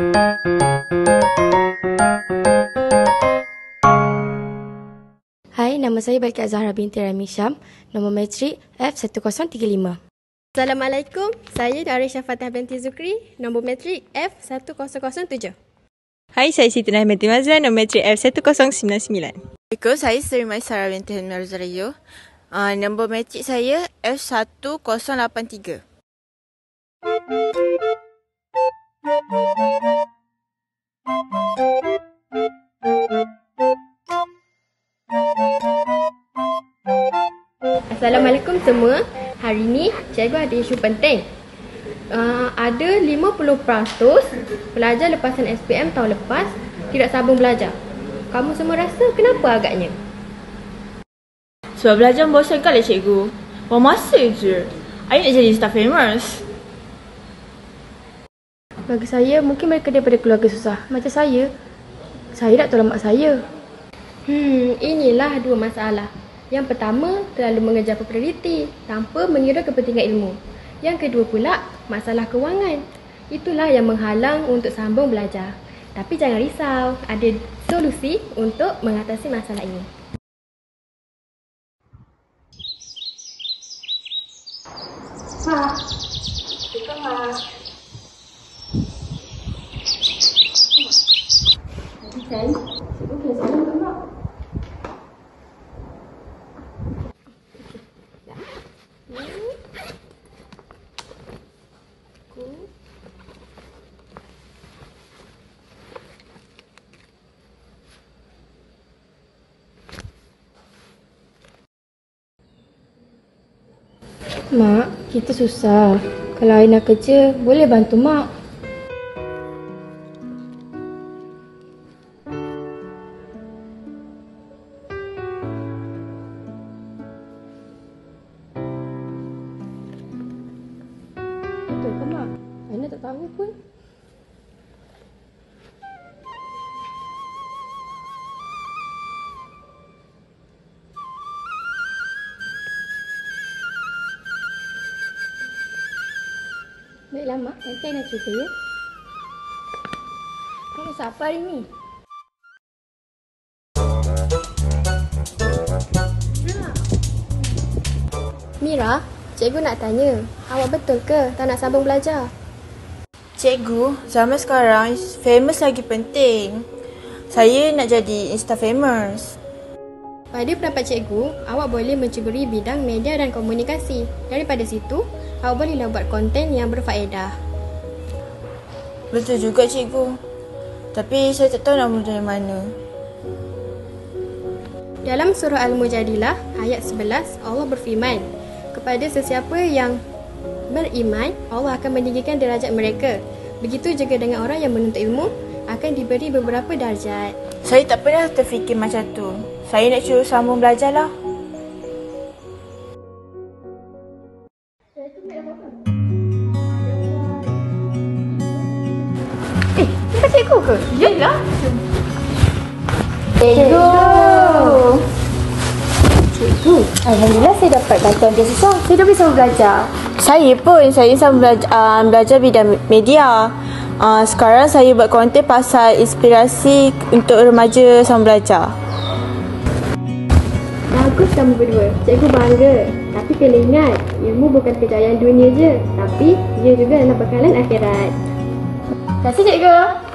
Hai, nama saya Balqis Zahra binti Rami Syam, nombor matrik F1035. Assalamualaikum, saya Arisha Fatah binti Zukri, nombor matrik F1007. Hai, saya Siti Nahimah binti Mazlan, nombor matrik F1099. Assalamualaikum, saya Sri Maisara binti Hilmi Razarayu. Nombor matrik saya F1083. Assalamualaikum semua. Hari ni cikgu ada isu penting. Ada 50% pelajar lepasan SPM tahun lepas tidak sambung belajar. Kamu semua rasa kenapa agaknya? Sebab belajar membosankan lah cikgu. Buang masa je. I nak jadi staff famous. Bagi saya, mungkin mereka daripada keluarga susah. Macam saya nak tolong mak saya. Inilah dua masalah. Yang pertama, terlalu mengejar populariti tanpa mengira kepentingan ilmu. Yang kedua pula, masalah kewangan. Itulah yang menghalang untuk sambung belajar. Tapi jangan risau, ada solusi untuk mengatasi masalah ini. Mak, kita susah. Kalau I nak kerja, boleh bantu mak. Betul ke mak? I tak tahu pun. Baiklah mak, nanti I nak cerita ya. Kau masak apa hari ni? Mira, cikgu nak tanya, awak betul ke tak nak sambung belajar? Cikgu, zaman sekarang famous lagi penting. Saya nak jadi Insta famous. Pada pendapat cikgu, awak boleh mencuburi bidang media dan komunikasi. Daripada situ, awak bolehlah buat konten yang berfaedah. Betul juga cikgu. Tapi saya tak tahu nak mula dari mana. Dalam surah Al-Mujadilah ayat 11, Allah berfirman, kepada sesiapa yang beriman, Allah akan meninggikan derajat mereka. Begitu juga dengan orang yang menuntut ilmu, akan diberi beberapa darjat. Saya tak pernah terfikir macam tu. Saya nak cuba sambung belajar lah. Bukan cikgu ke? Yelah. Cikgu! Alhamdulillah saya dapat bantuan beasiswa. Saya dah bisa belajar. Saya pun, saya belajar bidang media. Sekarang saya buat konten pasal inspirasi untuk remaja sama belajar. Bagus kamu berdua, cikgu bangga. Tapi kena ingat, ilmu bukan kejayaan dunia je, tapi ia juga adalah bekalan akhirat. Terima kasih cikgu.